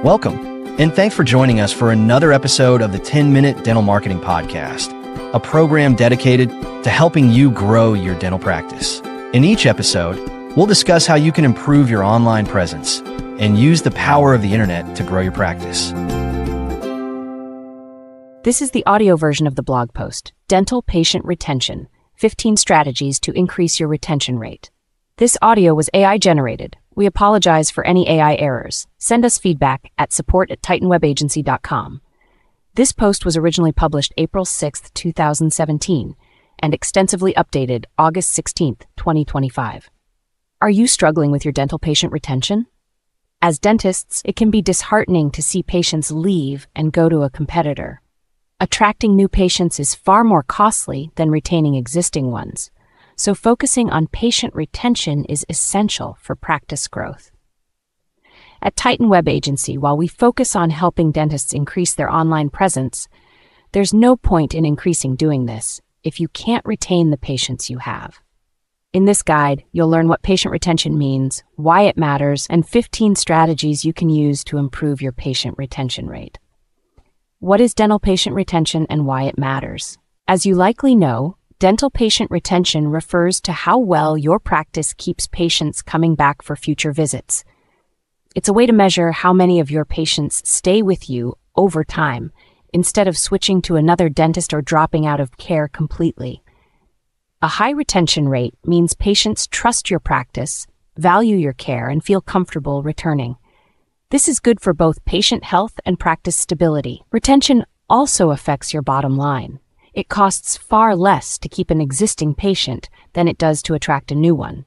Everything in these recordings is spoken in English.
Welcome, and thanks for joining us for another episode of the 10-Minute Dental Marketing Podcast, a program dedicated to helping you grow your dental practice. In each episode, we'll discuss how you can improve your online presence and use the power of the internet to grow your practice. This is the audio version of the blog post, Dental Patient Retention, 15 Strategies to Increase Your Retention Rate. This audio was AI generated. We apologize for any AI errors. Send us feedback at support@titanwebagency.com. This post was originally published April 6, 2017, and extensively updated August 16, 2025. Are you struggling with your dental patient retention? As dentists, it can be disheartening to see patients leave and go to a competitor. Attracting new patients is far more costly than retaining existing ones, so focusing on patient retention is essential for practice growth. At Titan Web Agency, while we focus on helping dentists increase their online presence, there's no point in increasing doing this if you can't retain the patients you have. In this guide, you'll learn what patient retention means, why it matters, and 15 strategies you can use to improve your patient retention rate. What is dental patient retention and why it matters? As you likely know, dental patient retention refers to how well your practice keeps patients coming back for future visits. It's a way to measure how many of your patients stay with you over time, instead of switching to another dentist or dropping out of care completely. A high retention rate means patients trust your practice, value your care, and feel comfortable returning. This is good for both patient health and practice stability. Retention also affects your bottom line. It costs far less to keep an existing patient than it does to attract a new one.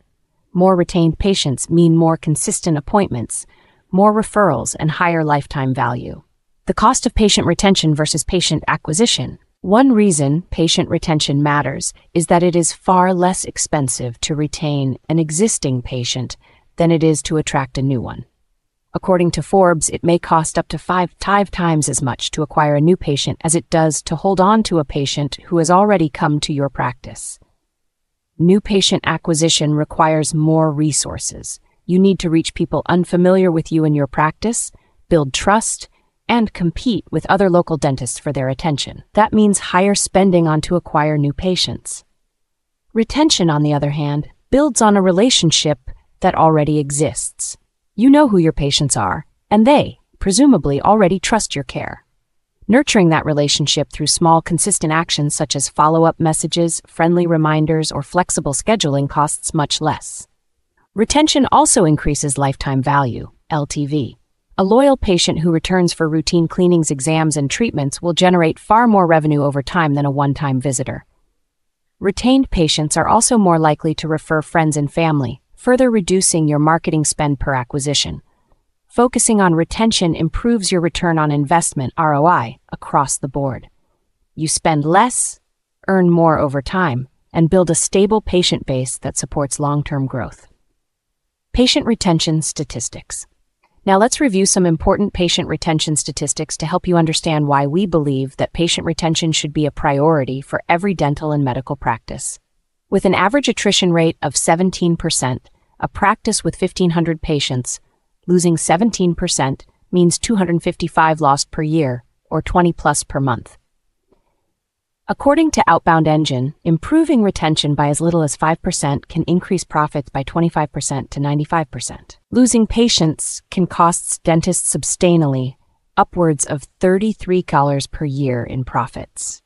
More retained patients mean more consistent appointments, more referrals, and higher lifetime value. The cost of patient retention versus patient acquisition. One reason patient retention matters is that it is far less expensive to retain an existing patient than it is to attract a new one. According to Forbes, it may cost up to five times as much to acquire a new patient as it does to hold on to a patient who has already come to your practice. New patient acquisition requires more resources. You need to reach people unfamiliar with you and your practice, build trust, and compete with other local dentists for their attention. That means higher spending on to acquire new patients. Retention, on the other hand, builds on a relationship that already exists. You know who your patients are, and they, presumably, already trust your care. Nurturing that relationship through small, consistent actions such as follow-up messages, friendly reminders, or flexible scheduling costs much less. Retention also increases lifetime value, LTV. A loyal patient who returns for routine cleanings, exams, and treatments will generate far more revenue over time than a one-time visitor. Retained patients are also more likely to refer friends and family, further reducing your marketing spend per acquisition. Focusing on retention improves your return on investment, ROI, across the board. You spend less, earn more over time, and build a stable patient base that supports long-term growth. Patient retention statistics. Now let's review some important patient retention statistics to help you understand why we believe that patient retention should be a priority for every dental and medical practice. With an average attrition rate of 17%, a practice with 1,500 patients, losing 17% means 255 lost per year, or 20 plus per month. According to Outbound Engine, improving retention by as little as 5% can increase profits by 25% to 95%. Losing patients can cost dentists substantially upwards of $33 per year in profits.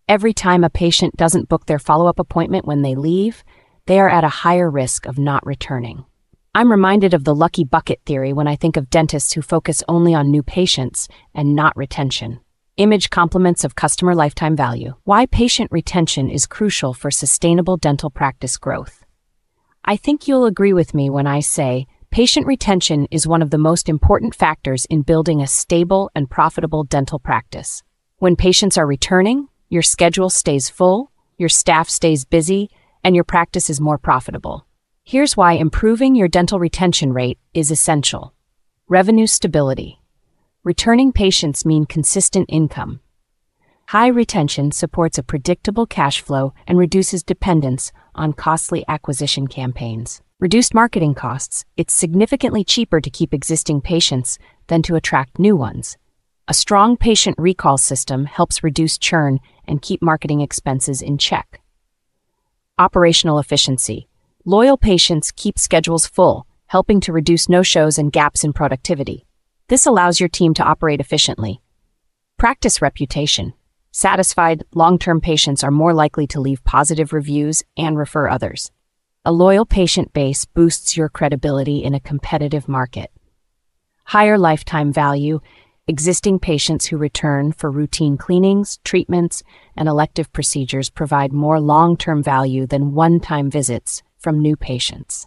Every time a patient doesn't book their follow-up appointment when they leave, they are at a higher risk of not returning. I'm reminded of the lucky bucket theory when I think of dentists who focus only on new patients and not retention. Image complements of customer lifetime value. Why patient retention is crucial for sustainable dental practice growth. I think you'll agree with me when I say patient retention is one of the most important factors in building a stable and profitable dental practice. When patients are returning, your schedule stays full, your staff stays busy, and your practice is more profitable. Here's why improving your dental retention rate is essential. Revenue stability. Returning patients mean consistent income. High retention supports a predictable cash flow and reduces dependence on costly acquisition campaigns. Reduced marketing costs. It's significantly cheaper to keep existing patients than to attract new ones. A strong patient recall system helps reduce churn and keep marketing expenses in check. Operational efficiency. Loyal patients keep schedules full, helping to reduce no-shows and gaps in productivity. This allows your team to operate efficiently. Practice reputation. Satisfied, long-term patients are more likely to leave positive reviews and refer others. A loyal patient base boosts your credibility in a competitive market. Higher lifetime value. Existing patients who return for routine cleanings, treatments, and elective procedures provide more long-term value than one-time visits from new patients.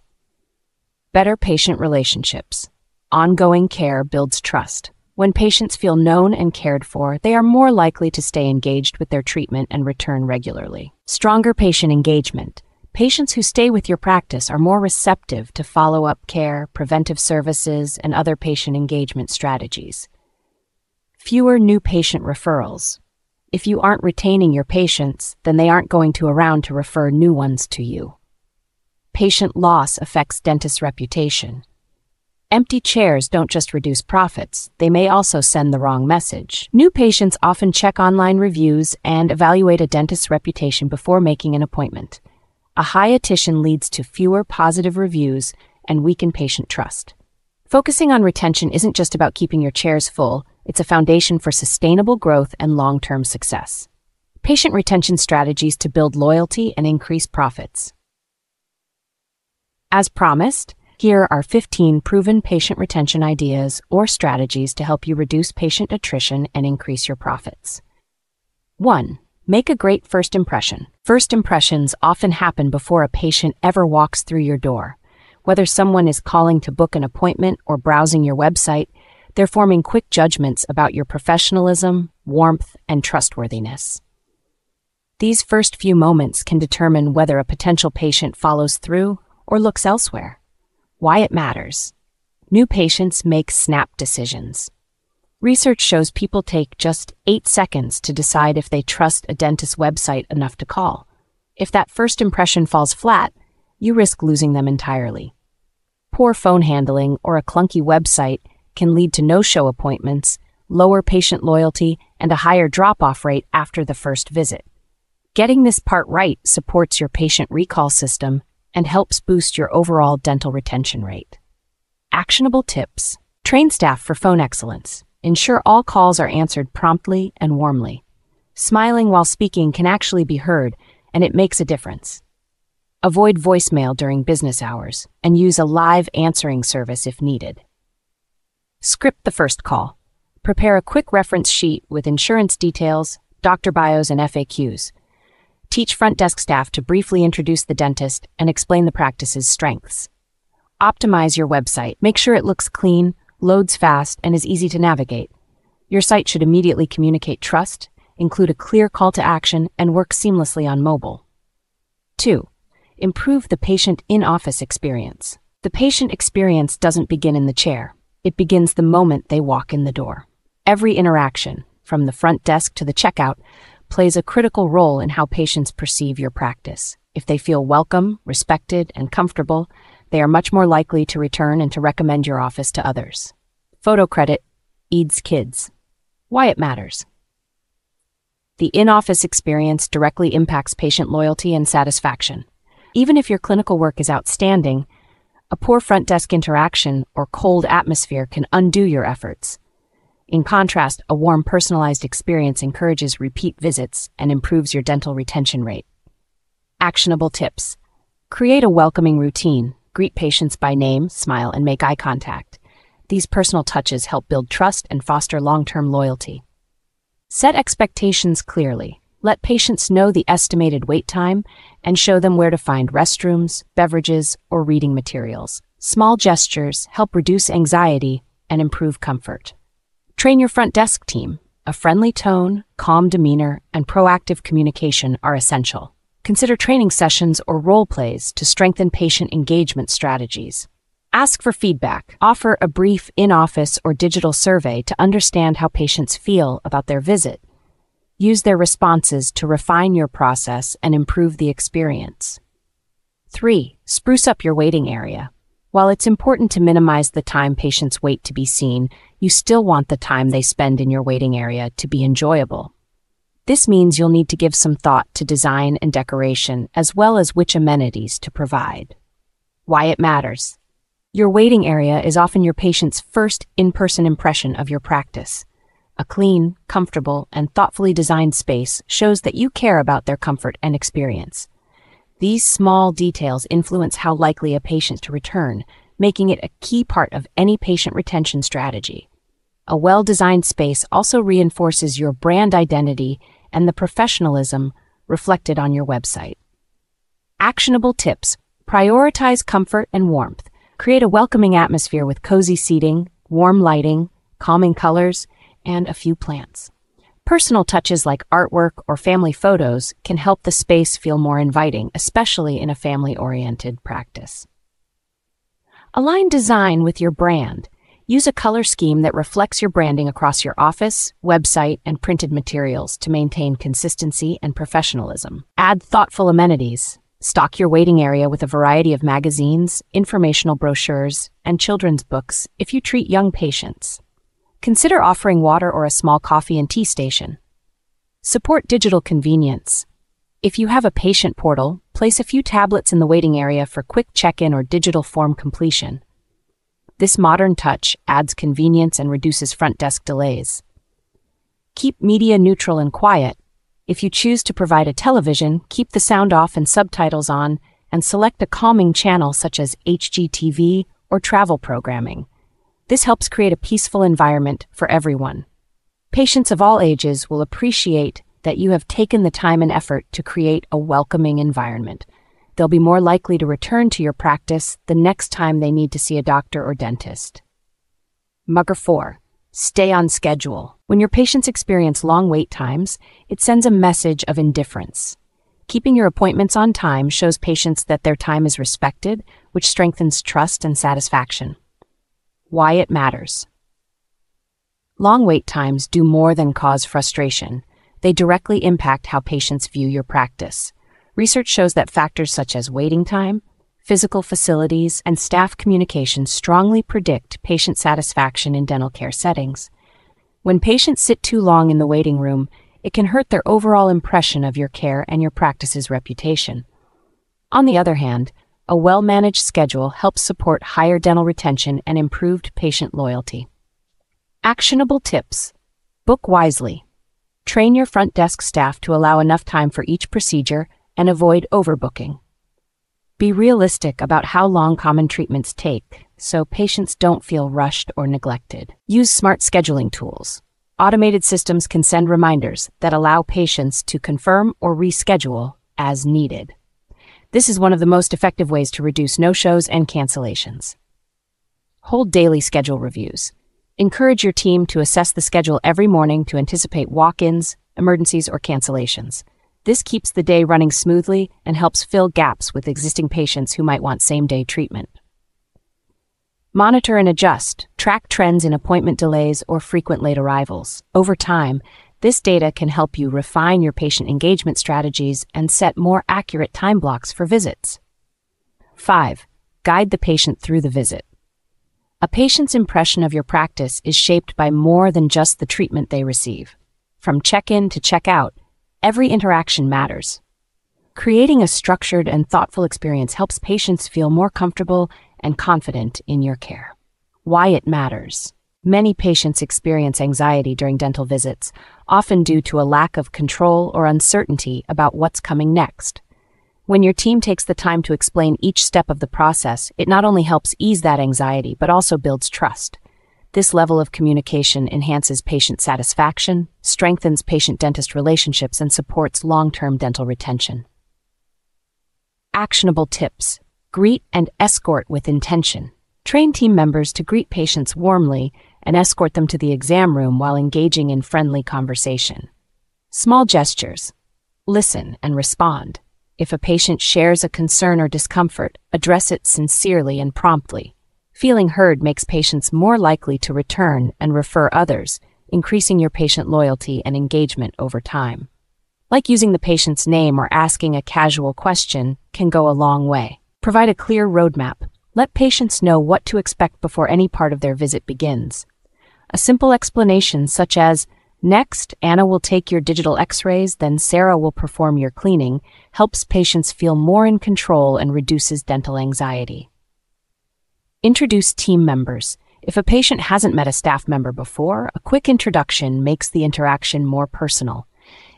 Better patient relationships. Ongoing care builds trust. When patients feel known and cared for, they are more likely to stay engaged with their treatment and return regularly. Stronger patient engagement. Patients who stay with your practice are more receptive to follow-up care, preventive services, and other patient engagement strategies. Fewer new patient referrals. If you aren't retaining your patients, then they aren't going to around to refer new ones to you. Patient loss affects dentists' reputation. Empty chairs don't just reduce profits, they may also send the wrong message. New patients often check online reviews and evaluate a dentist's reputation before making an appointment. A high attrition leads to fewer positive reviews and weaken patient trust. Focusing on retention isn't just about keeping your chairs full, it's a foundation for sustainable growth and long-term success. Patient retention strategies to build loyalty and increase profits. As promised, here are 15 proven patient retention ideas or strategies to help you reduce patient attrition and increase your profits. 1. Make a great first impression. First impressions often happen before a patient ever walks through your door. Whether someone is calling to book an appointment or browsing your website, they're forming quick judgments about your professionalism, warmth, and trustworthiness. These first few moments can determine whether a potential patient follows through or looks elsewhere. Why it matters. New patients make snap decisions. Research shows people take just 8 seconds to decide if they trust a dentist's website enough to call. If that first impression falls flat, you risk losing them entirely. Poor phone handling or a clunky website can lead to no-show appointments, lower patient loyalty, and a higher drop-off rate after the first visit. Getting this part right supports your patient recall system and helps boost your overall dental retention rate. Actionable tips. Train staff for phone excellence. Ensure all calls are answered promptly and warmly. Smiling while speaking can actually be heard, and it makes a difference. Avoid voicemail during business hours, and use a live answering service if needed. Script the first call. Prepare a quick reference sheet with insurance details, doctor bios, and FAQs. Teach front desk staff to briefly introduce the dentist and explain the practice's strengths. Optimize your website. Make sure it looks clean, loads fast, and is easy to navigate. Your site should immediately communicate trust, include a clear call to action, and work seamlessly on mobile. 2. Improve the patient in-office experience. The patient experience doesn't begin in the chair. It begins the moment they walk in the door. Every interaction, from the front desk to the checkout, plays a critical role in how patients perceive your practice. If they feel welcome, respected, and comfortable, they are much more likely to return and to recommend your office to others. Photo credit, EADS Kids. Why it matters. The in-office experience directly impacts patient loyalty and satisfaction. Even if your clinical work is outstanding, a poor front desk interaction or cold atmosphere can undo your efforts. In contrast, a warm, personalized experience encourages repeat visits and improves your dental retention rate. Actionable tips. Create a welcoming routine. Greet patients by name, smile, and make eye contact. These personal touches help build trust and foster long-term loyalty. Set expectations clearly. Let patients know the estimated wait time and show them where to find restrooms, beverages, or reading materials. Small gestures help reduce anxiety and improve comfort. Train your front desk team. A friendly tone, calm demeanor, and proactive communication are essential. Consider training sessions or role plays to strengthen patient engagement strategies. Ask for feedback. Offer a brief in-office or digital survey to understand how patients feel about their visit. Use their responses to refine your process and improve the experience. 3. Spruce up your waiting area. While it's important to minimize the time patients wait to be seen, you still want the time they spend in your waiting area to be enjoyable. This means you'll need to give some thought to design and decoration, as well as which amenities to provide. Why it matters. Your waiting area is often your patient's first in-person impression of your practice. A clean, comfortable, and thoughtfully designed space shows that you care about their comfort and experience. These small details influence how likely a patient to return, making it a key part of any patient retention strategy. A well-designed space also reinforces your brand identity and the professionalism reflected on your website. Actionable tips: prioritize comfort and warmth. Create a welcoming atmosphere with cozy seating, warm lighting, calming colors, and a few plants. Personal touches like artwork or family photos can help the space feel more inviting, especially in a family-oriented practice. Align design with your brand. Use a color scheme that reflects your branding across your office, website, and printed materials to maintain consistency and professionalism. Add thoughtful amenities. Stock your waiting area with a variety of magazines, informational brochures, and children's books if you treat young patients. Consider offering water or a small coffee and tea station. Support digital convenience. If you have a patient portal, place a few tablets in the waiting area for quick check-in or digital form completion. This modern touch adds convenience and reduces front desk delays. Keep media neutral and quiet. If you choose to provide a television, keep the sound off and subtitles on, and select a calming channel such as HGTV or travel programming. This helps create a peaceful environment for everyone. Patients of all ages will appreciate that you have taken the time and effort to create a welcoming environment. They'll be more likely to return to your practice the next time they need to see a doctor or dentist. Mugger 4. Stay on schedule. When your patients experience long wait times, it sends a message of indifference. Keeping your appointments on time shows patients that their time is respected, which strengthens trust and satisfaction. Why it matters. Long wait times do more than cause frustration. They directly impact how patients view your practice. Research shows that factors such as waiting time, physical facilities, and staff communication strongly predict patient satisfaction in dental care settings. When patients sit too long in the waiting room, it can hurt their overall impression of your care and your practice's reputation. On the other hand, a well-managed schedule helps support higher dental retention and improved patient loyalty. Actionable tips. Book wisely. Train your front desk staff to allow enough time for each procedure and avoid overbooking. Be realistic about how long common treatments take, so patients don't feel rushed or neglected. Use smart scheduling tools. Automated systems can send reminders that allow patients to confirm or reschedule as needed. This is one of the most effective ways to reduce no-shows and cancellations. Hold daily schedule reviews. Encourage your team to assess the schedule every morning to anticipate walk-ins, emergencies, or cancellations. This keeps the day running smoothly and helps fill gaps with existing patients who might want same-day treatment. Monitor and adjust. Track trends in appointment delays or frequent late arrivals. Over time, this data can help you refine your patient engagement strategies and set more accurate time blocks for visits. 5. Guide the patient through the visit. A patient's impression of your practice is shaped by more than just the treatment they receive. From check-in to check-out, every interaction matters. Creating a structured and thoughtful experience helps patients feel more comfortable and confident in your care. Why it matters. Many patients experience anxiety during dental visits, often due to a lack of control or uncertainty about what's coming next. When your team takes the time to explain each step of the process, it not only helps ease that anxiety, but also builds trust. This level of communication enhances patient satisfaction, strengthens patient-dentist relationships, and supports long-term dental retention. Actionable tips. Greet and escort with intention. Train team members to greet patients warmly and escort them to the exam room while engaging in friendly conversation. Small gestures. Listen and respond. If a patient shares a concern or discomfort, address it sincerely and promptly. Feeling heard makes patients more likely to return and refer others, increasing your patient loyalty and engagement over time. Like using the patient's name or asking a casual question can go a long way. Provide a clear roadmap. Let patients know what to expect before any part of their visit begins. A simple explanation such as, "Next, Anna will take your digital x-rays, then Sarah will perform your cleaning," helps patients feel more in control and reduces dental anxiety. Introduce team members. If a patient hasn't met a staff member before, a quick introduction makes the interaction more personal.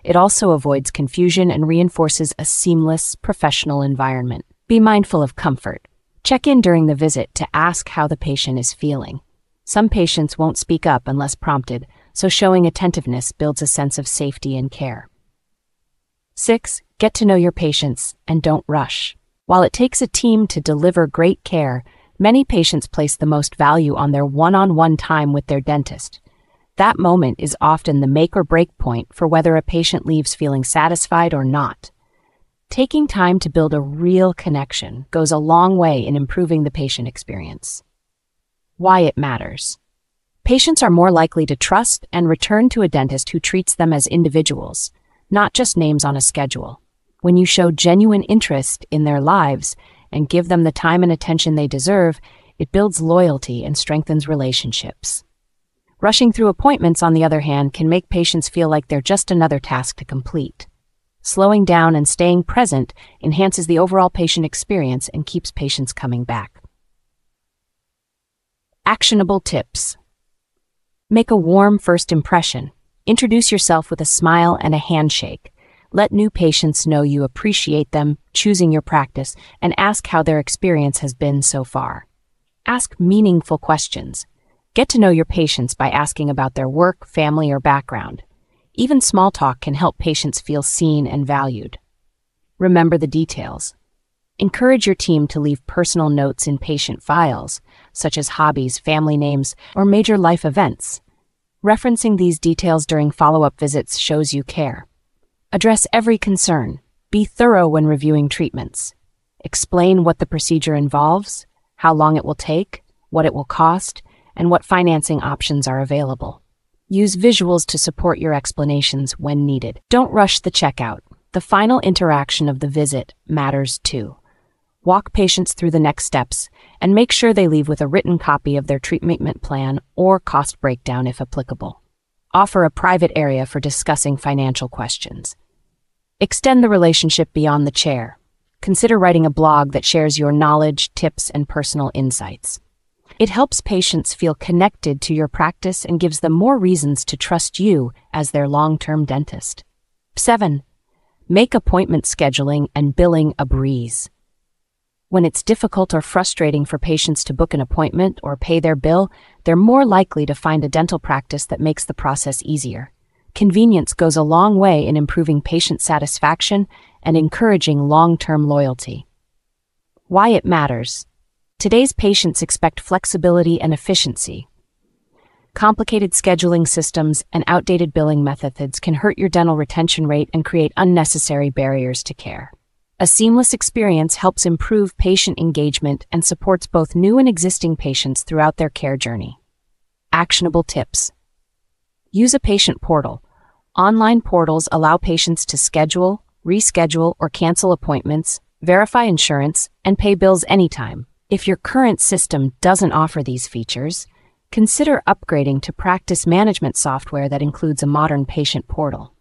It also avoids confusion and reinforces a seamless, professional environment. Be mindful of comfort. Check in during the visit to ask how the patient is feeling. Some patients won't speak up unless prompted, so showing attentiveness builds a sense of safety and care. 6. Get to know your patients and don't rush. While it takes a team to deliver great care, many patients place the most value on their one-on-one time with their dentist. That moment is often the make or break point for whether a patient leaves feeling satisfied or not. Taking time to build a real connection goes a long way in improving the patient experience. Why it matters. Patients are more likely to trust and return to a dentist who treats them as individuals, not just names on a schedule. When you show genuine interest in their lives and give them the time and attention they deserve, it builds loyalty and strengthens relationships. Rushing through appointments, on the other hand, can make patients feel like they're just another task to complete. Slowing down and staying present enhances the overall patient experience and keeps patients coming back. Actionable tips. Make a warm first impression. Introduce yourself with a smile and a handshake. Let new patients know you appreciate them choosing your practice and ask how their experience has been so far. Ask meaningful questions. Get to know your patients by asking about their work, family, or background. Even small talk can help patients feel seen and valued. Remember the details. Encourage your team to leave personal notes in patient files, such as hobbies, family names, or major life events. Referencing these details during follow-up visits shows you care. Address every concern. Be thorough when reviewing treatments. Explain what the procedure involves, how long it will take, what it will cost, and what financing options are available. Use visuals to support your explanations when needed. Don't rush the checkout. The final interaction of the visit matters too. Walk patients through the next steps and make sure they leave with a written copy of their treatment plan or cost breakdown if applicable. Offer a private area for discussing financial questions. Extend the relationship beyond the chair. Consider writing a blog that shares your knowledge, tips, and personal insights. It helps patients feel connected to your practice and gives them more reasons to trust you as their long-term dentist. 7. Make appointment scheduling and billing a breeze. When it's difficult or frustrating for patients to book an appointment or pay their bill, they're more likely to find a dental practice that makes the process easier. Convenience goes a long way in improving patient satisfaction and encouraging long-term loyalty. Why it matters. Today's patients expect flexibility and efficiency. Complicated scheduling systems and outdated billing methods can hurt your dental retention rate and create unnecessary barriers to care. A seamless experience helps improve patient engagement and supports both new and existing patients throughout their care journey. Actionable tips. Use a patient portal. Online portals allow patients to schedule, reschedule, or cancel appointments, verify insurance, and pay bills anytime. If your current system doesn't offer these features, consider upgrading to practice management software that includes a modern patient portal.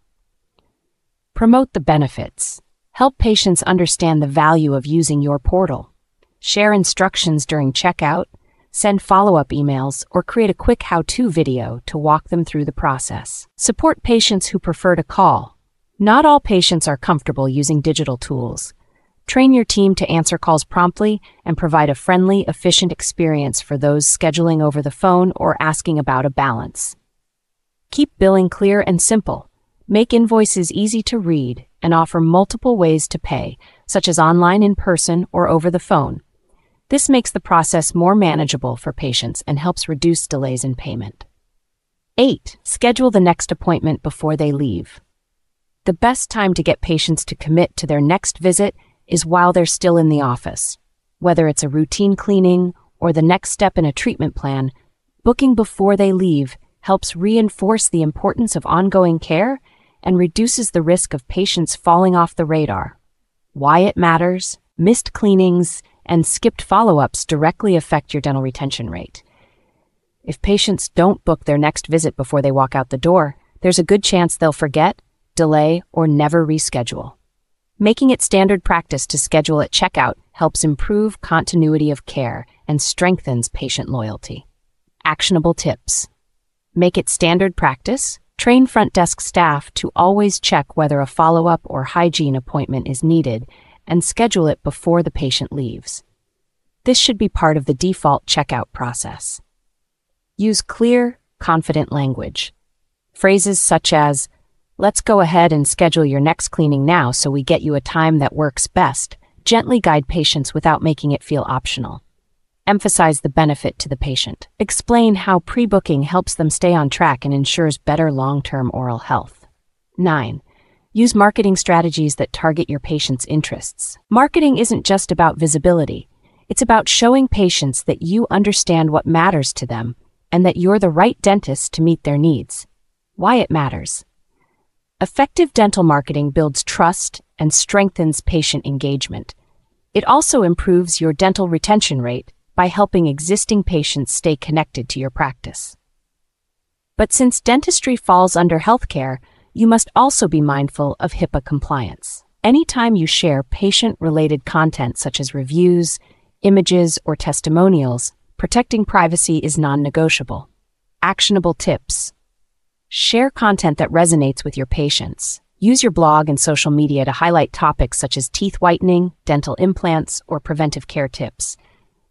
Promote the benefits. Help patients understand the value of using your portal. Share instructions during checkout, send follow-up emails, or create a quick how-to video to walk them through the process. Support patients who prefer to call. Not all patients are comfortable using digital tools. Train your team to answer calls promptly and provide a friendly, efficient experience for those scheduling over the phone or asking about a balance. Keep billing clear and simple. Make invoices easy to read and offer multiple ways to pay, such as online, in person, or over the phone. This makes the process more manageable for patients and helps reduce delays in payment. 8. Schedule the next appointment before they leave. The best time to get patients to commit to their next visit is while they're still in the office. Whether it's a routine cleaning or the next step in a treatment plan, booking before they leave helps reinforce the importance of ongoing care and reduces the risk of patients falling off the radar. Why it matters. Missed cleanings, and skipped follow-ups directly affect your dental retention rate. If patients don't book their next visit before they walk out the door, there's a good chance they'll forget, delay, or never reschedule. Making it standard practice to schedule at checkout helps improve continuity of care and strengthens patient loyalty. Actionable tips. Make it standard practice. Train front desk staff to always check whether a follow-up or hygiene appointment is needed and schedule it before the patient leaves. This should be part of the default checkout process. Use clear, confident language. Phrases such as, "Let's go ahead and schedule your next cleaning now so we get you a time that works best," gently guide patients without making it feel optional. Emphasize the benefit to the patient. Explain how pre-booking helps them stay on track and ensures better long-term oral health. 9. Use marketing strategies that target your patient's interests. Marketing isn't just about visibility. It's about showing patients that you understand what matters to them and that you're the right dentist to meet their needs. Why it matters. Effective dental marketing builds trust and strengthens patient engagement. It also improves your dental retention rate by helping existing patients stay connected to your practice. But since dentistry falls under healthcare, you must also be mindful of HIPAA compliance. Anytime you share patient-related content such as reviews, images, or testimonials, protecting privacy is non-negotiable. Actionable tips. Share content that resonates with your patients. Use your blog and social media to highlight topics such as teeth whitening, dental implants, or preventive care tips.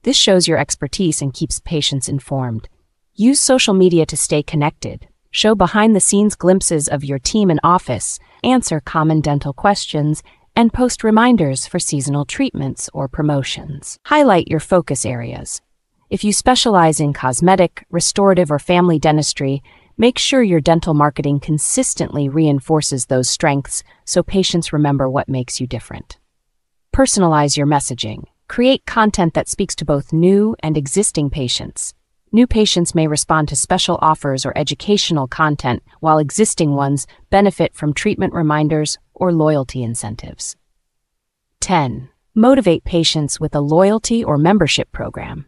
This shows your expertise and keeps patients informed. Use social media to stay connected. Show behind-the-scenes glimpses of your team and office, answer common dental questions, and post reminders for seasonal treatments or promotions. Highlight your focus areas. If you specialize in cosmetic, restorative, or family dentistry, make sure your dental marketing consistently reinforces those strengths so patients remember what makes you different. Personalize your messaging. Create content that speaks to both new and existing patients. New patients may respond to special offers or educational content, while existing ones benefit from treatment reminders or loyalty incentives. 10. Motivate patients with a loyalty or membership program.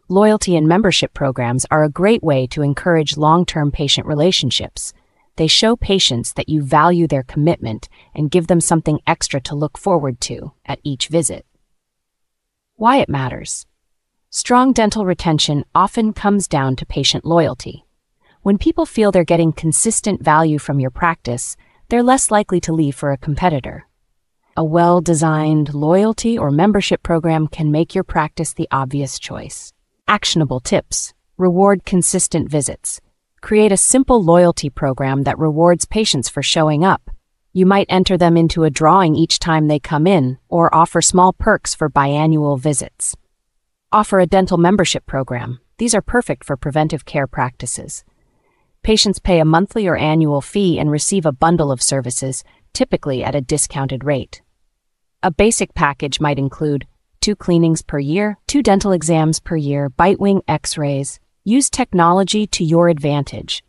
Loyalty and membership programs are a great way to encourage long-term patient relationships. They show patients that you value their commitment and give them something extra to look forward to at each visit. Why it matters. Strong dental retention often comes down to patient loyalty. When people feel they're getting consistent value from your practice, they're less likely to leave for a competitor. A well-designed loyalty or membership program can make your practice the obvious choice. Actionable tips. Reward consistent visits. Create a simple loyalty program that rewards patients for showing up. You might enter them into a drawing each time they come in, or offer small perks for biannual visits. Offer a dental membership program. These are perfect for preventive care practices. Patients pay a monthly or annual fee and receive a bundle of services, typically at a discounted rate. A basic package might include 2 cleanings per year, 2 dental exams per year, bite wing x-rays. Use technology to your advantage.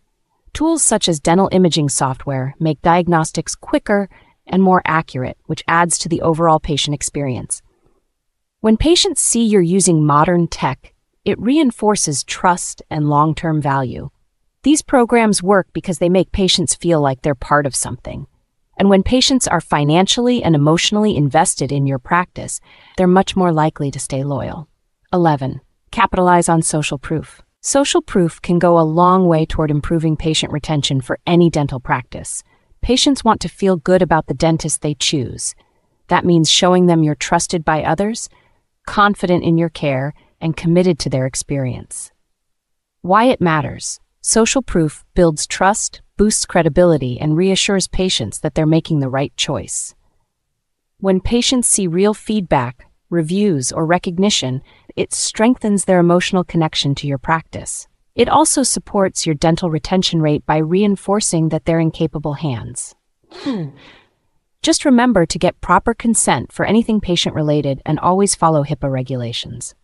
Tools such as dental imaging software make diagnostics quicker and more accurate, which adds to the overall patient experience. When patients see you're using modern tech, it reinforces trust and long-term value. These programs work because they make patients feel like they're part of something. And when patients are financially and emotionally invested in your practice, they're much more likely to stay loyal. 11. Capitalize on social proof. Social proof can go a long way toward improving patient retention for any dental practice. Patients want to feel good about the dentist they choose. That means showing them you're trusted by others, confident in your care, and committed to their experience. Why it matters. Social proof builds trust, boosts credibility, and reassures patients that they're making the right choice. When patients see real feedback, reviews, or recognition, it strengthens their emotional connection to your practice. It also supports your dental retention rate by reinforcing that they're in capable hands. Just remember to get proper consent for anything patient-related and always follow HIPAA regulations.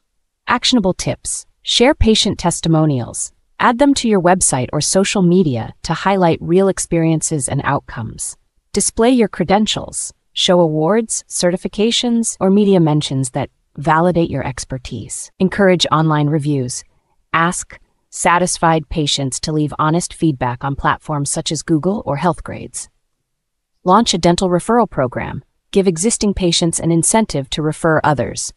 Actionable tips. Share patient testimonials. Add them to your website or social media to highlight real experiences and outcomes. Display your credentials. Show awards, certifications, or media mentions that Validate your expertise. Encourage online reviews. Ask satisfied patients to leave honest feedback on platforms such as Google or HealthGrades. Launch a dental referral program. Give existing patients an incentive to refer others.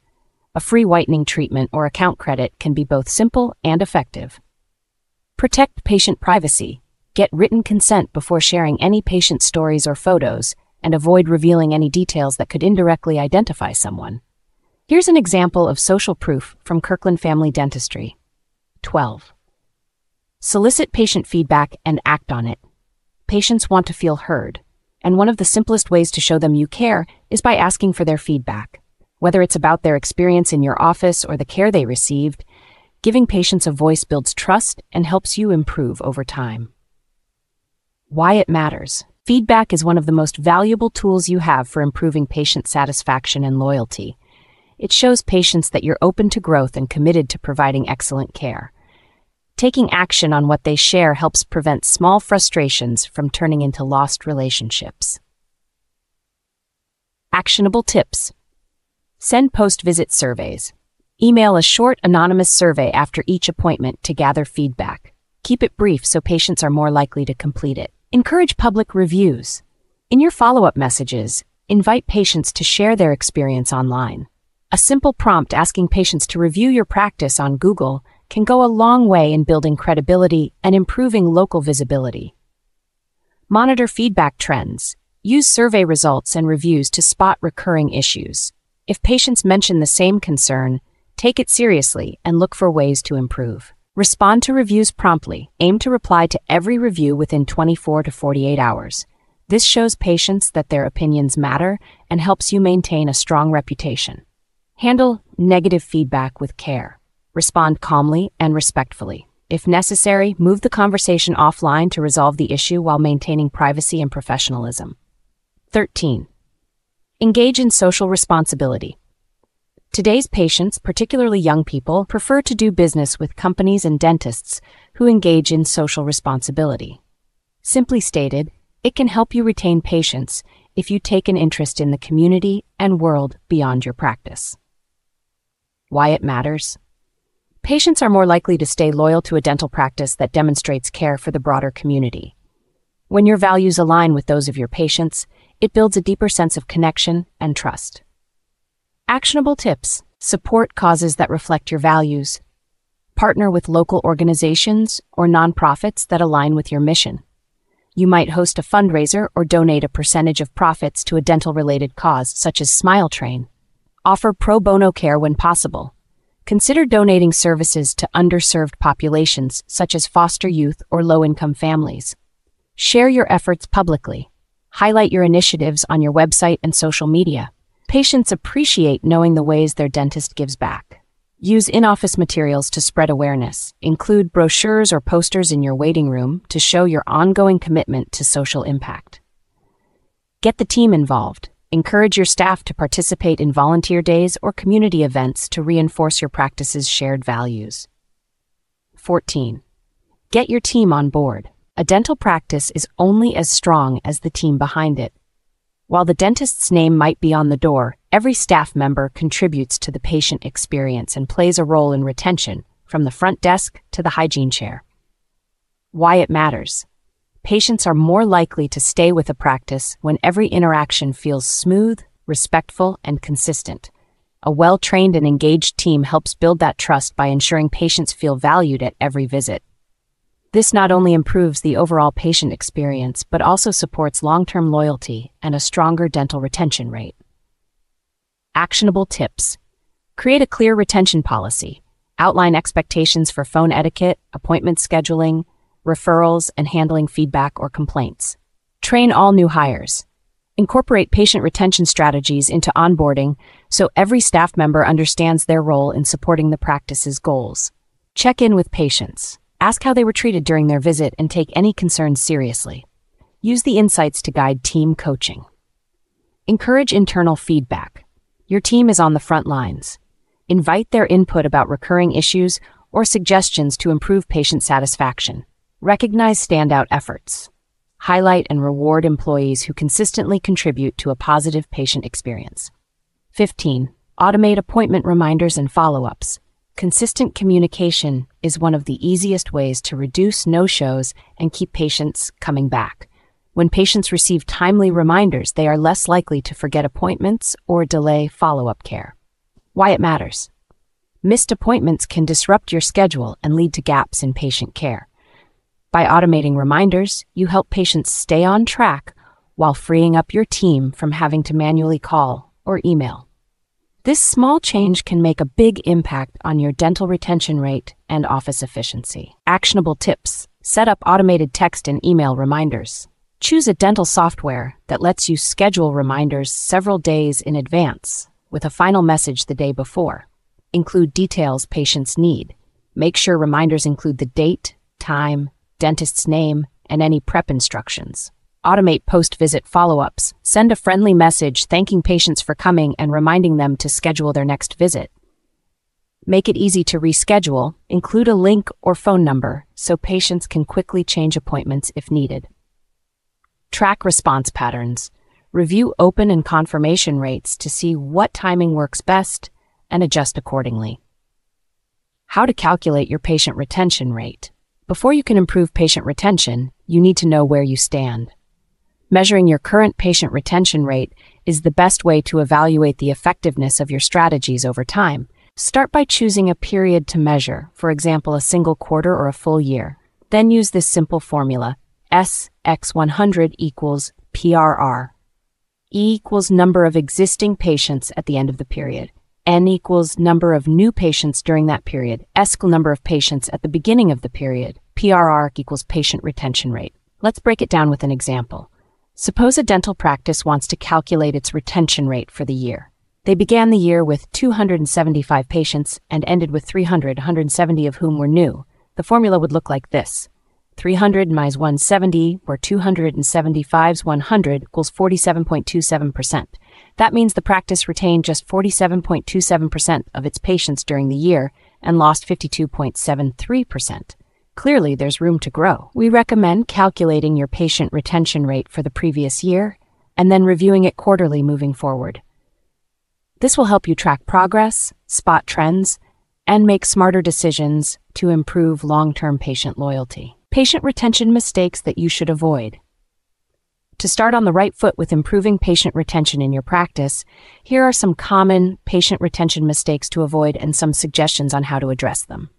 A free whitening treatment or account credit can be both simple and effective. Protect patient privacy. Get written consent before sharing any patient stories or photos, and avoid revealing any details that could indirectly identify someone. Here's an example of social proof from Kirkland Family Dentistry. 12. Solicit patient feedback and act on it. Patients want to feel heard, and one of the simplest ways to show them you care is by asking for their feedback. Whether it's about their experience in your office or the care they received, giving patients a voice builds trust and helps you improve over time. Why it matters. Feedback is one of the most valuable tools you have for improving patient satisfaction and loyalty. It shows patients that you're open to growth and committed to providing excellent care. Taking action on what they share helps prevent small frustrations from turning into lost relationships. Actionable tips. Send post-visit surveys. Email a short, anonymous survey after each appointment to gather feedback. Keep it brief so patients are more likely to complete it. Encourage public reviews. In your follow-up messages, invite patients to share their experience online. A simple prompt asking patients to review your practice on Google can go a long way in building credibility and improving local visibility. Monitor feedback trends. Use survey results and reviews to spot recurring issues. If patients mention the same concern, take it seriously and look for ways to improve. Respond to reviews promptly. Aim to reply to every review within 24 to 48 hours. This shows patients that their opinions matter and helps you maintain a strong reputation. Handle negative feedback with care. Respond calmly and respectfully. If necessary, move the conversation offline to resolve the issue while maintaining privacy and professionalism. 13. Engage in social responsibility. Today's patients, particularly young people, prefer to do business with companies and dentists who engage in social responsibility. Simply stated, it can help you retain patients if you take an interest in the community and world beyond your practice. Why it matters. Patients are more likely to stay loyal to a dental practice that demonstrates care for the broader community. When your values align with those of your patients, it builds a deeper sense of connection and trust. Actionable tips. Support causes that reflect your values. Partner with local organizations or nonprofits that align with your mission. You might host a fundraiser or donate a percentage of profits to a dental-related cause, such as Smile Train. Offer pro bono care when possible. Consider donating services to underserved populations, such as foster youth or low-income families. Share your efforts publicly. Highlight your initiatives on your website and social media. Patients appreciate knowing the ways their dentist gives back. Use in-office materials to spread awareness. Include brochures or posters in your waiting room to show your ongoing commitment to social impact. Get the team involved. Encourage your staff to participate in volunteer days or community events to reinforce your practice's shared values. 14. Get your team on board. A dental practice is only as strong as the team behind it. While the dentist's name might be on the door, every staff member contributes to the patient experience and plays a role in retention, from the front desk to the hygiene chair. Why it matters. Patients are more likely to stay with a practice when every interaction feels smooth, respectful, and consistent. A well-trained and engaged team helps build that trust by ensuring patients feel valued at every visit. This not only improves the overall patient experience, but also supports long-term loyalty and a stronger dental retention rate. Actionable tips. Create a clear retention policy. Outline expectations for phone etiquette, appointment scheduling, referrals, and handling feedback or complaints. Train all new hires. Incorporate patient retention strategies into onboarding so every staff member understands their role in supporting the practice's goals. Check in with patients. Ask how they were treated during their visit and take any concerns seriously. Use the insights to guide team coaching. Encourage internal feedback. Your team is on the front lines. Invite their input about recurring issues or suggestions to improve patient satisfaction. Recognize standout efforts. Highlight and reward employees who consistently contribute to a positive patient experience. 15. Automate appointment reminders and follow-ups. Consistent communication is one of the easiest ways to reduce no-shows and keep patients coming back. When patients receive timely reminders, they are less likely to forget appointments or delay follow-up care. Why it matters. Missed appointments can disrupt your schedule and lead to gaps in patient care. By automating reminders, you help patients stay on track while freeing up your team from having to manually call or email. This small change can make a big impact on your dental retention rate and office efficiency. Actionable tips. Set up automated text and email reminders. Choose a dental software that lets you schedule reminders several days in advance with a final message the day before. Include details patients need. Make sure reminders include the date, time, dentist's name, and any prep instructions. Automate post-visit follow-ups. Send a friendly message thanking patients for coming and reminding them to schedule their next visit. Make it easy to reschedule. Include a link or phone number so patients can quickly change appointments if needed. Track response patterns. Review open and confirmation rates to see what timing works best and adjust accordingly. How to calculate your patient retention rate. Before you can improve patient retention, you need to know where you stand. Measuring your current patient retention rate is the best way to evaluate the effectiveness of your strategies over time. Start by choosing a period to measure, for example, a single quarter or a full year. Then use this simple formula, S(x100) equals PRR. E equals number of existing patients at the end of the period. N equals number of new patients during that period. S equals number of patients at the beginning of the period. PRR equals patient retention rate. Let's break it down with an example. Suppose a dental practice wants to calculate its retention rate for the year. They began the year with 275 patients and ended with 170 of whom were new. The formula would look like this. 300 minus 170, where 275's 100 equals 47.27%. That means the practice retained just 47.27% of its patients during the year and lost 52.73%. Clearly, there's room to grow. We recommend calculating your patient retention rate for the previous year and then reviewing it quarterly moving forward. This will help you track progress, spot trends, and make smarter decisions to improve long-term patient loyalty. Patient retention mistakes that you should avoid. To start on the right foot with improving patient retention in your practice, here are some common patient retention mistakes to avoid and some suggestions on how to address them.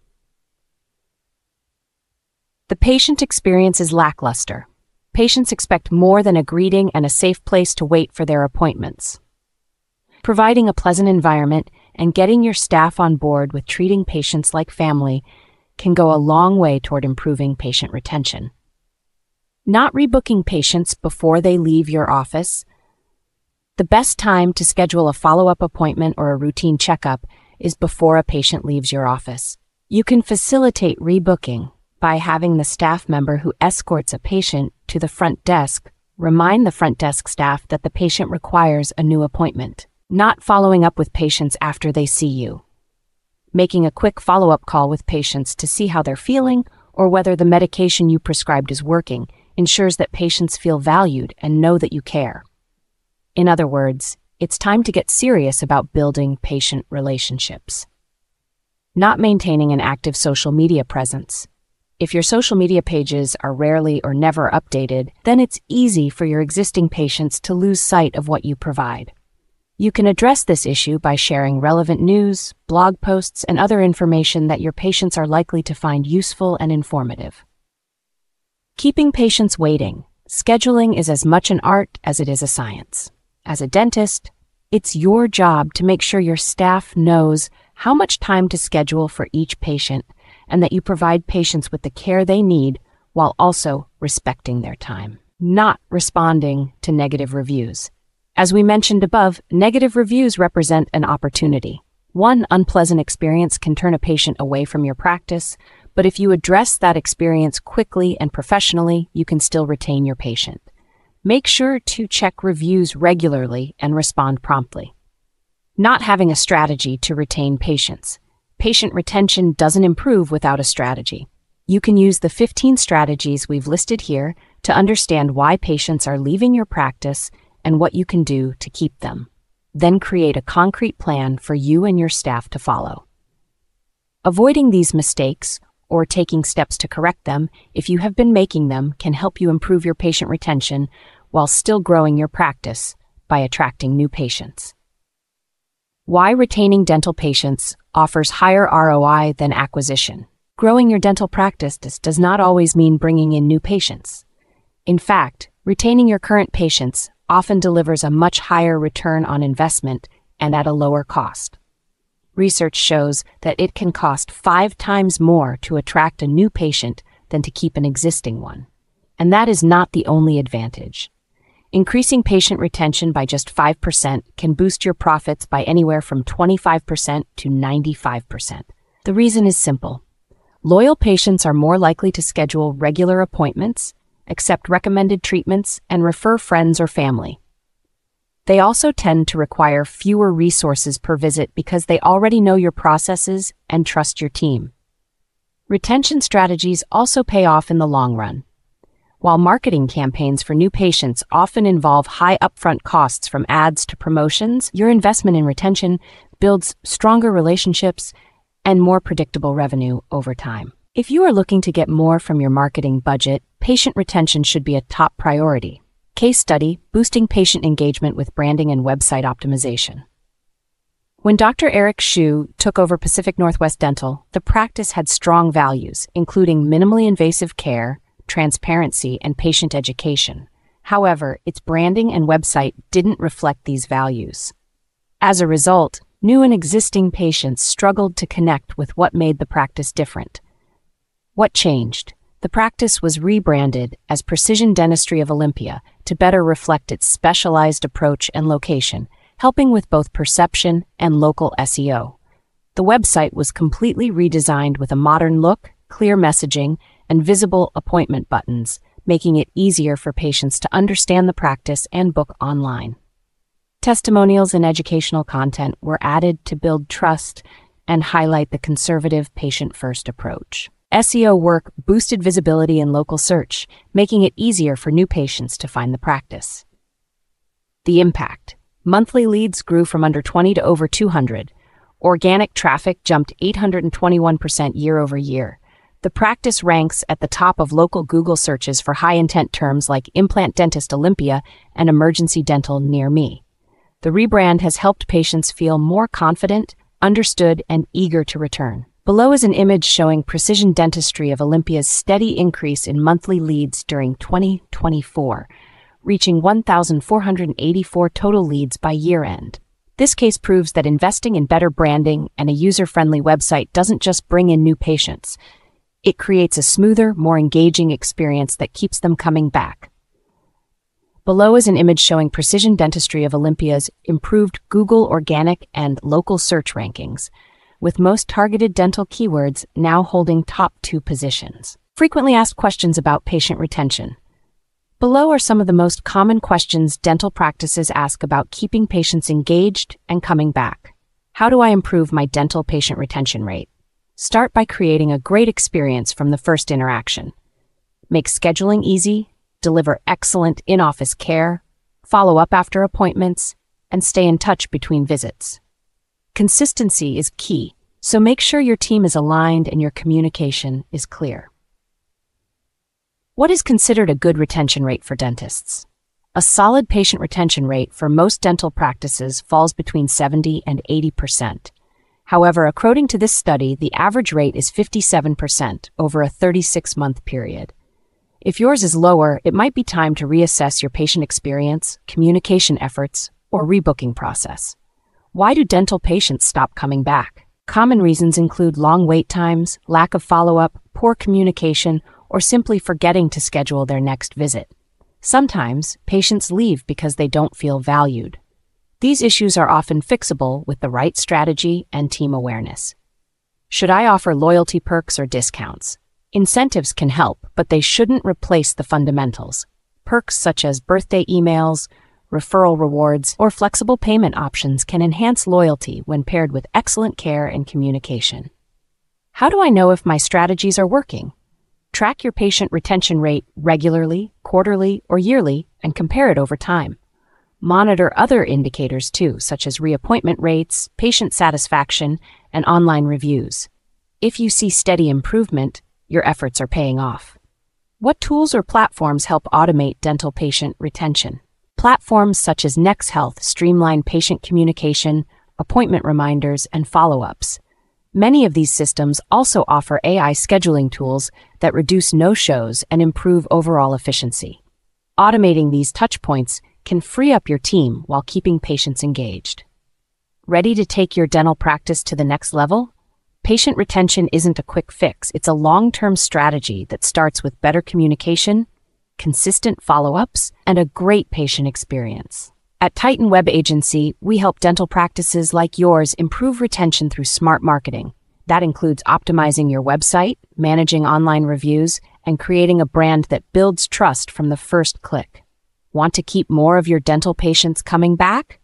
The patient experience is lackluster. Patients expect more than a greeting and a safe place to wait for their appointments. Providing a pleasant environment and getting your staff on board with treating patients like family can go a long way toward improving patient retention. Not rebooking patients before they leave your office. The best time to schedule a follow-up appointment or a routine checkup is before a patient leaves your office. You can facilitate rebooking by having the staff member who escorts a patient to the front desk remind the front desk staff that the patient requires a new appointment. Not following up with patients after they see you. Making a quick follow-up call with patients to see how they're feeling or whether the medication you prescribed is working ensures that patients feel valued and know that you care. In other words, it's time to get serious about building patient relationships. Not maintaining an active social media presence. If your social media pages are rarely or never updated, then it's easy for your existing patients to lose sight of what you provide. You can address this issue by sharing relevant news, blog posts, and other information that your patients are likely to find useful and informative. Keeping patients waiting. Scheduling is as much an art as it is a science. As a dentist, it's your job to make sure your staff knows how much time to schedule for each patient and that you provide patients with the care they need while also respecting their time. Not responding to negative reviews. As we mentioned above, negative reviews represent an opportunity. One unpleasant experience can turn a patient away from your practice, but if you address that experience quickly and professionally, you can still retain your patient. Make sure to check reviews regularly and respond promptly. Not having a strategy to retain patients. Patient retention doesn't improve without a strategy. You can use the 15 strategies we've listed here to understand why patients are leaving your practice and what you can do to keep them. then create a concrete plan for you and your staff to follow. Avoiding these mistakes, or taking steps to correct them if you have been making them, can help you improve your patient retention while still growing your practice by attracting new patients. Why retaining dental patients offers higher ROI than acquisition. Growing your dental practice does not always mean bringing in new patients. In fact, retaining your current patients often delivers a much higher return on investment and at a lower cost. Research shows that it can cost 5 times more to attract a new patient than to keep an existing one. And that is not the only advantage. Increasing patient retention by just 5% can boost your profits by anywhere from 25% to 95%. The reason is simple. Loyal patients are more likely to schedule regular appointments, accept recommended treatments, and refer friends or family. They also tend to require fewer resources per visit because they already know your processes and trust your team. Retention strategies also pay off in the long run. While marketing campaigns for new patients often involve high upfront costs from ads to promotions, your investment in retention builds stronger relationships and more predictable revenue over time. If you are looking to get more from your marketing budget, patient retention should be a top priority. Case study: boosting patient engagement with branding and website optimization. When Dr. Eric Xu took over Pacific Northwest Dental, the practice had strong values, including minimally invasive care, transparency, and patient education. However, its branding and website didn't reflect these values. As a result, new and existing patients struggled to connect with what made the practice different. What changed? The practice was rebranded as Precision Dentistry of Olympia to better reflect its specialized approach and location, helping with both perception and local SEO. The website was completely redesigned with a modern look, clear messaging, and visible appointment buttons, making it easier for patients to understand the practice and book online. Testimonials and educational content were added to build trust and highlight the conservative patient-first approach. SEO work boosted visibility in local search, making it easier for new patients to find the practice. The impact: monthly leads grew from under 20 to over 200. Organic traffic jumped 821% year over year. The practice ranks at the top of local Google searches for high-intent terms like implant dentist Olympia and emergency dental near me. The rebrand has helped patients feel more confident, understood, and eager to return. Below is an image showing Precision Dentistry of Olympia's steady increase in monthly leads during 2024, reaching 1,484 total leads by year-end. This case proves that investing in better branding and a user-friendly website doesn't just bring in new patients. It creates a smoother, more engaging experience that keeps them coming back. Below is an image showing Precision Dentistry of Olympia's improved Google organic and local search rankings, with most targeted dental keywords now holding top 2 positions. Frequently asked questions about patient retention. Below are some of the most common questions dental practices ask about keeping patients engaged and coming back. How do I improve my dental patient retention rate? Start by creating a great experience from the first interaction. Make scheduling easy, deliver excellent in-office care, follow up after appointments, and stay in touch between visits. Consistency is key, so make sure your team is aligned and your communication is clear. What is considered a good retention rate for dentists? A solid patient retention rate for most dental practices falls between 70 and 80%. However, according to this study, the average rate is 57% over a 36-month period. If yours is lower, it might be time to reassess your patient experience, communication efforts, or rebooking process. Why do dental patients stop coming back? Common reasons include long wait times, lack of follow-up, poor communication, or simply forgetting to schedule their next visit. Sometimes, patients leave because they don't feel valued. These issues are often fixable with the right strategy and team awareness. Should I offer loyalty perks or discounts? Incentives can help, but they shouldn't replace the fundamentals. Perks such as birthday emails, referral rewards, or flexible payment options can enhance loyalty when paired with excellent care and communication. How do I know if my strategies are working? Track your patient retention rate regularly, quarterly, or yearly, and compare it over time. Monitor other indicators too, such as reappointment rates, patient satisfaction, and online reviews. If you see steady improvement, your efforts are paying off. What tools or platforms help automate dental patient retention? Platforms such as NextHealth streamline patient communication, appointment reminders, and follow-ups. Many of these systems also offer AI scheduling tools that reduce no-shows and improve overall efficiency. Automating these touchpoints can free up your team while keeping patients engaged. Ready to take your dental practice to the next level? Patient retention isn't a quick fix. It's a long-term strategy that starts with better communication, consistent follow-ups, and a great patient experience. At Titan Web Agency, we help dental practices like yours improve retention through smart marketing. That includes optimizing your website, managing online reviews, and creating a brand that builds trust from the first click. Want to keep more of your dental patients coming back?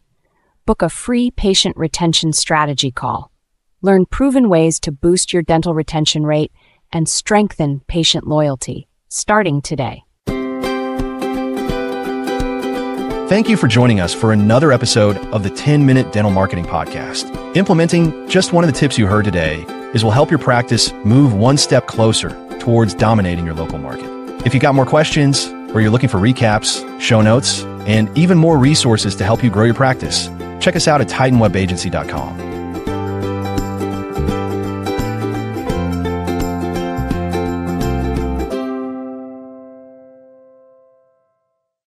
Book a free patient retention strategy call. Learn proven ways to boost your dental retention rate and strengthen patient loyalty, starting today. Thank you for joining us for another episode of the 10-Minute Dental Marketing Podcast. Implementing just one of the tips you heard today will help your practice move one step closer towards dominating your local market. If you got more questions or you're looking for recaps, show notes, and even more resources to help you grow your practice, check us out at titanwebagency.com.